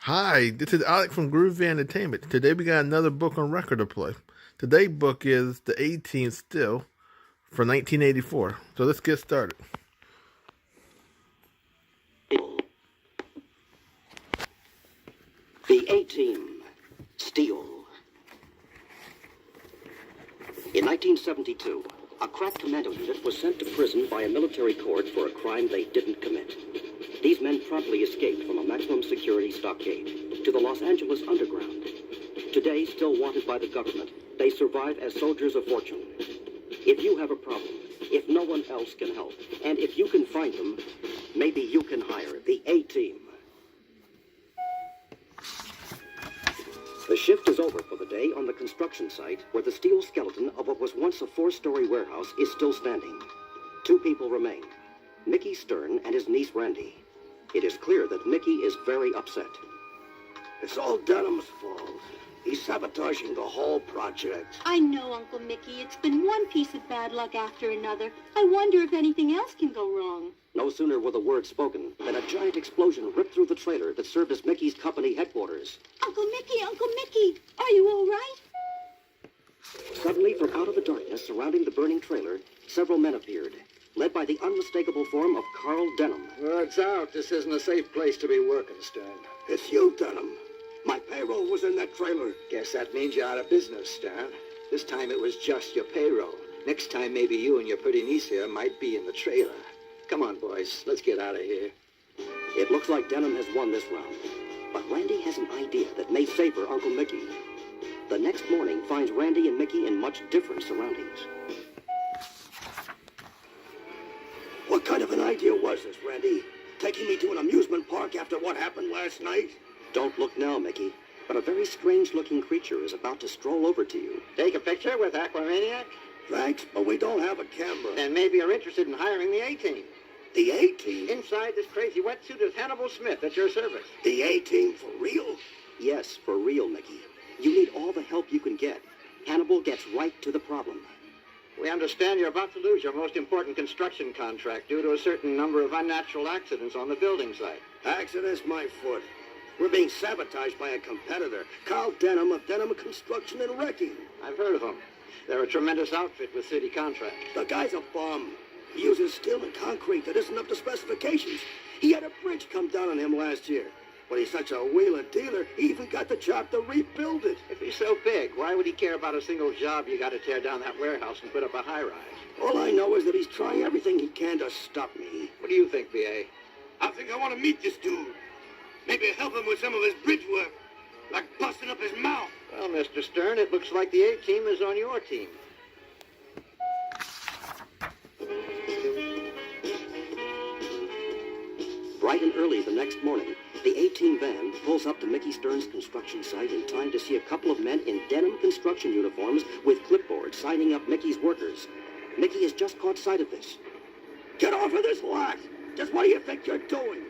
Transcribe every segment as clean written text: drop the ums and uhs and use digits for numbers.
Hi, this is Alec from Groovy Entertainment. Today we got another book on record to play. Today's book is The 18 Still for 1984. So let's get started. The A-Team, Steel. In 1972, a crack commando unit was sent to prison by a military court for a crime they didn't commit. These men promptly escaped from a maximum security stockade to the Los Angeles underground. Today, still wanted by the government, they survive as soldiers of fortune. If you have a problem, if no one else can help, and if you can find them, maybe you can hire the A-Team. The shift is over for the day on the construction site where the steel skeleton of what was once a 4-story warehouse is still standing. 2 people remain, Mickey Stern and his niece Randy. It is clear that Mickey is very upset. It's all Denham's fault. He's sabotaging the whole project. I know, Uncle Mickey. It's been one piece of bad luck after another. I wonder if anything else can go wrong. No sooner were the words spoken than a giant explosion ripped through the trailer that served as Mickey's company headquarters. Uncle Mickey, are you all right? Suddenly, from out of the darkness surrounding the burning trailer, several men appeared, led by the unmistakable form of Carl Denham. Word's out. This isn't a safe place to be working, Stern. It's you, Denham. My payroll was in that trailer. Guess that means you're out of business, Stern. This time it was just your payroll. Next time maybe you and your pretty niece here might be in the trailer. Come on, boys. Let's get out of here. It looks like Denham has won this round. But Randy has an idea that may favor Uncle Mickey. The next morning finds Randy and Mickey in much different surroundings. What kind of an idea was this, Randy? Taking me to an amusement park after what happened last night? Don't look now, Mickey, but a very strange-looking creature is about to stroll over to you. Take a picture with Aquamaniac? Thanks, but we don't have a camera. And maybe you're interested in hiring the A-Team. The A-Team? Inside this crazy wetsuit is Hannibal Smith at your service. The A-Team for real? Yes, for real, Mickey. You need all the help you can get. Hannibal gets right to the problem. We understand you're about to lose your most important construction contract due to a certain number of unnatural accidents on the building site. Accident's my foot. We're being sabotaged by a competitor, Carl Denham of Denham Construction and Wrecking. I've heard of them. They're a tremendous outfit with city contracts. The guy's a bum. He uses steel and concrete that isn't up to specifications. He had a bridge come down on him last year. But he's such a wheeler dealer, he even got the job to rebuild it. If he's so big, why would he care about a single job you got to tear down that warehouse and put up a high-rise? All I know is that he's trying everything he can to stop me. What do you think, B.A.? I think I want to meet this dude. Maybe help him with some of his bridge work, like busting up his mouth. Well, Mr. Stern, it looks like the A-Team is on your team. Bright and early the next morning, the A-Team van pulls up to Mickey Stern's construction site in time to see a couple of men in Denham construction uniforms with clipboards signing up Mickey's workers. Mickey has just caught sight of this. Get off of this lot! Just what do you think you're doing?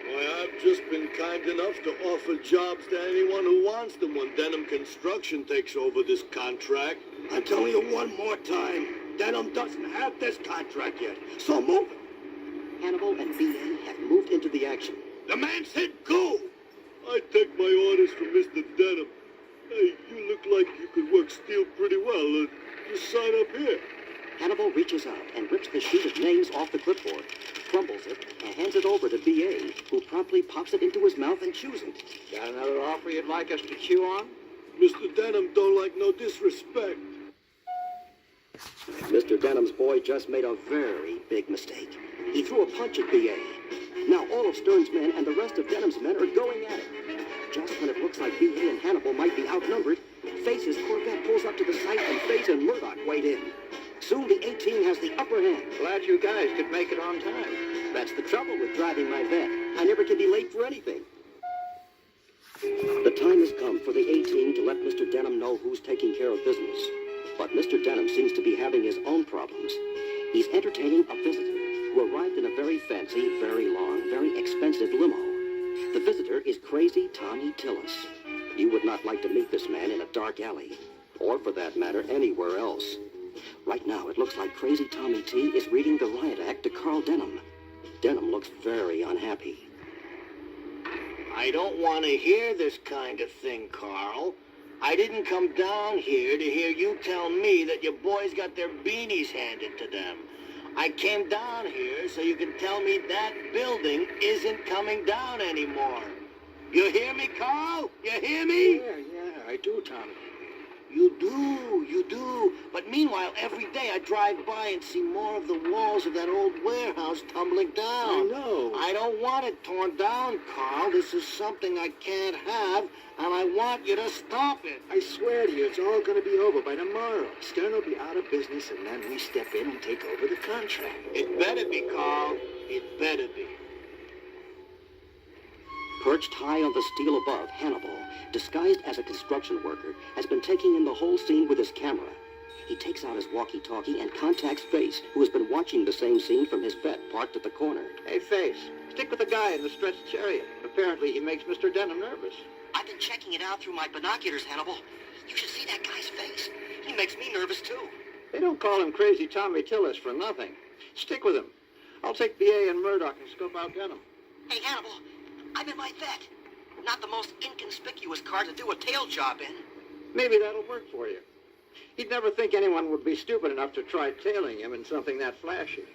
Why, I've just been kind enough to offer jobs to anyone who wants them when Denham Construction takes over this contract. I'm telling you one more time, Denham doesn't have this contract yet, so move it. Hannibal and B.A. have moved into the action. The man said go! I take my orders from Mr. Denham. Hey, you look like you could work steel pretty well. Just sign up here. Hannibal reaches out and rips the sheet of names off the clipboard, crumbles it, and hands it over to B.A., who promptly pops it into his mouth and chews it. Got another offer you'd like us to chew on? Mr. Denham don't like no disrespect. Mr. Denham's boy just made a very big mistake. He threw a punch at B.A. Now all of Stern's men and the rest of Denham's men are going at it. Just when it looks like B.A. and Hannibal might be outnumbered, Face's Corvette pulls up to the site and Face and Murdoch wade in. Soon the A-Team has the upper hand. Glad you guys could make it on time. That's the trouble with driving my vet. I never can be late for anything. The time has come for the A-Team to let Mr. Denham know who's taking care of business. But Mr. Denham seems to be having his own problems. He's entertaining a visitor who arrived in a very fancy, very long, very expensive limo. The visitor is Crazy Tommy Tillis. You would not like to meet this man in a dark alley, or for that matter, anywhere else. Right now, it looks like Crazy Tommy T is reading the riot act to Carl Denham. Denham looks very unhappy. I don't want to hear this kind of thing, Carl. I didn't come down here to hear you tell me that your boys got their beanies handed to them. I came down here so you can tell me that building isn't coming down anymore. You hear me, Carl? You hear me? Yeah, I do, Tommy. You do. But meanwhile, every day I drive by and see more of the walls of that old warehouse tumbling down. I know. I don't want it torn down, Carl. This is something I can't have, and I want you to stop it. I swear to you, it's all going to be over by tomorrow. Stern will be out of business, and then we step in and take over the contract. It better be, Carl. It better be. Perched high on the steel above, Hannibal, disguised as a construction worker, has been taking in the whole scene with his camera. He takes out his walkie-talkie and contacts Face, who has been watching the same scene from his vet parked at the corner. Hey, Face, stick with the guy in the stretched chariot. Apparently, he makes Mr. Denham nervous. I've been checking it out through my binoculars, Hannibal. You should see that guy's face. He makes me nervous, too. They don't call him Crazy Tommy Tillis for nothing. Stick with him. I'll take B.A. and Murdoch and scope out Denham. Hey, Hannibal, I'm in my vet. Not the most inconspicuous car to do a tail job in. Maybe that'll work for you. He'd never think anyone would be stupid enough to try tailing him in something that flashy.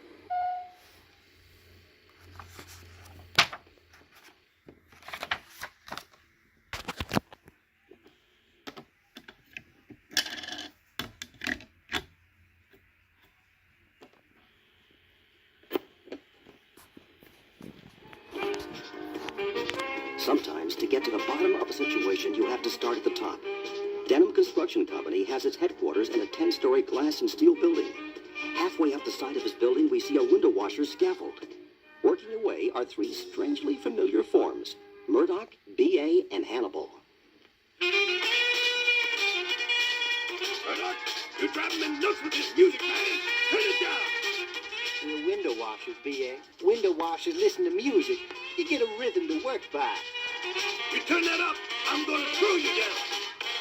Sometimes, to get to the bottom of a situation, you have to start at the top. Denham Construction Company has its headquarters in a 10-story glass and steel building. Halfway up the side of his building, we see a window washer's scaffold. Working away are three strangely familiar forms: Murdoch, B.A., and Hannibal. Murdoch, you're driving me nuts with this music, man. Turn it down. We're window washers, B.A. Window washers listen to music. You get a rhythm to work by. You turn that up, I'm gonna throw you down.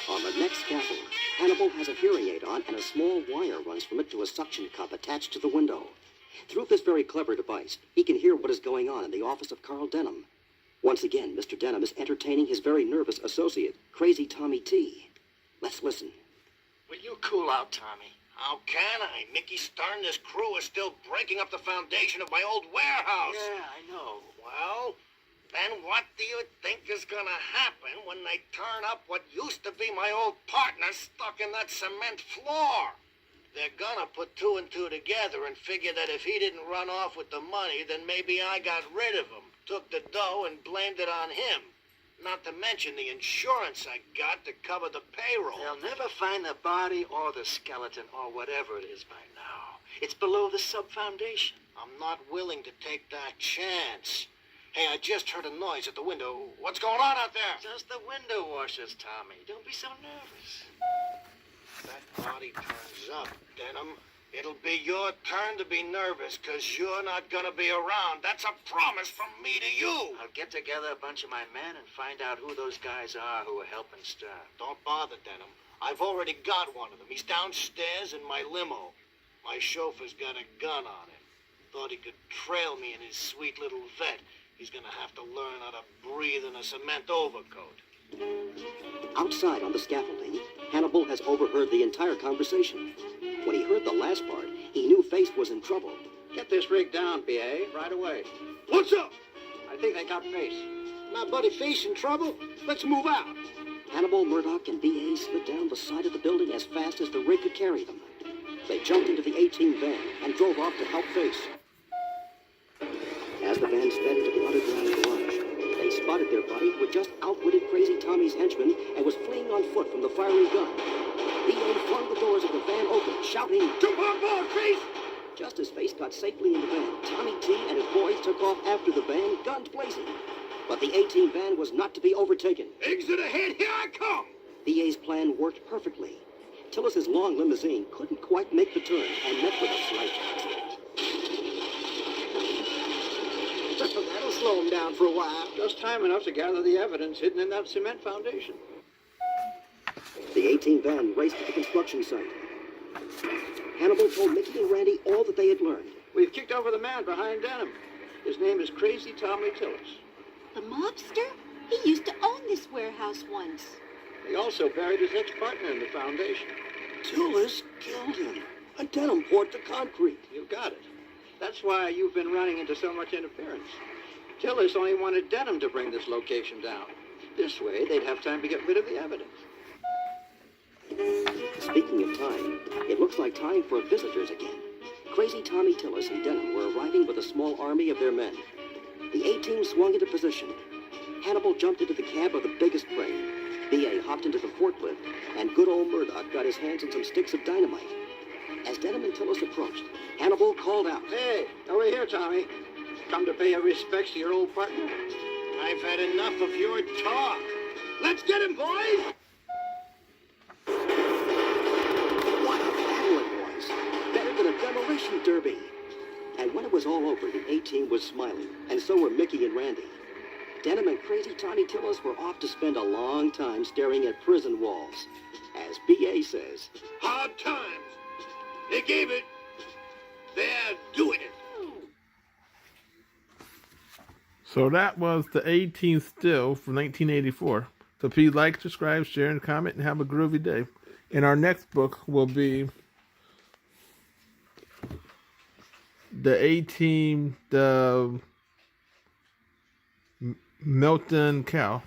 On the next scaffold, Hannibal has a hearing aid on, and a small wire runs from it to a suction cup attached to the window. Through this very clever device, he can hear what is going on in the office of Carl Denham. Once again, Mr. Denham is entertaining his very nervous associate, Crazy Tommy T. Let's listen. Will you cool out, Tommy? How can I? Mickey Stern, this crew is still breaking up the foundation of my old warehouse. Yeah, I know. Well, then what do you think is gonna happen when they turn up what used to be my old partner stuck in that cement floor? They're gonna put two and two together and figure that if he didn't run off with the money, then maybe I got rid of him, took the dough and blamed it on him. Not to mention the insurance I got to cover the payroll. They'll never find the body or the skeleton or whatever it is by now. It's below the sub-foundation. I'm not willing to take that chance. Hey, I just heard a noise at the window. What's going on out there? Just the window washers, Tommy. Don't be so nervous. That body turns up, Denham. It'll be your turn to be nervous, 'cause you're not gonna be around. That's a promise from me to you. I'll get together a bunch of my men and find out who those guys are who are helping Stern. Don't bother, Denham. I've already got one of them. He's downstairs in my limo. My chauffeur's got a gun on him. Thought he could trail me in his sweet little vet. He's gonna have to learn how to breathe in a cement overcoat. Outside on the scaffolding, Hannibal has overheard the entire conversation. When he heard the last part, he knew Face was in trouble. Get this rig down, B.A., right away. What's up? I think they got Face. My buddy Face in trouble? Let's move out. Hannibal, Murdoch, and B.A. slid down the side of the building as fast as the rig could carry them. They jumped into the 18 van and drove off to help Face. As the van sped into the underground garage, they spotted their buddy who had just outwitted Crazy Tommy's henchman and was fleeing on foot from the firing gun. B.A. flung the doors of the van open, shouting, Jump on board, Face! Just as Face got safely in the van, Tommy T and his boys took off after the van, guns blazing. But the 18 van was not to be overtaken. Exit ahead, here I come! B.A.'s plan worked perfectly. Tillis' long limousine couldn't quite make the turn and met with a slight accident. That'll slow him down for a while. Just time enough to gather the evidence hidden in that cement foundation. The 18 van raced to the construction site. Hannibal told Mickey and Randy all that they had learned. We've kicked over the man behind Denham. His name is Crazy Tommy Tillis. The mobster? He used to own this warehouse once. He also buried his ex-partner in the foundation. Tillis killed him. And Denham poured the concrete. You got it. That's why you've been running into so much interference. Tillis only wanted Denham to bring this location down. This way, they'd have time to get rid of the evidence. Speaking of time, it looks like time for visitors again. Crazy Tommy Tillis and Denham were arriving with a small army of their men. The A-team swung into position. Hannibal jumped into the cab of the biggest prey. B.A. hopped into the forklift, and good old Murdoch got his hands on some sticks of dynamite. As Denham and Tillis approached, Hannibal called out, Hey, over here, Tommy. Come to pay your respects to your old partner? I've had enough of your talk. Let's get him, boys! what a battle it was! Better than a demolition derby! And when it was all over, the A-team was smiling, and so were Mickey and Randy. Denham and Crazy Tommy Tillis were off to spend a long time staring at prison walls. As B.A. says, Hard times. They gave it. They're doing it. So that was the 18th still from 1984. So please like, subscribe, share, and comment, and have a groovy day. And our next book will be the A-Team, the Milton Cow.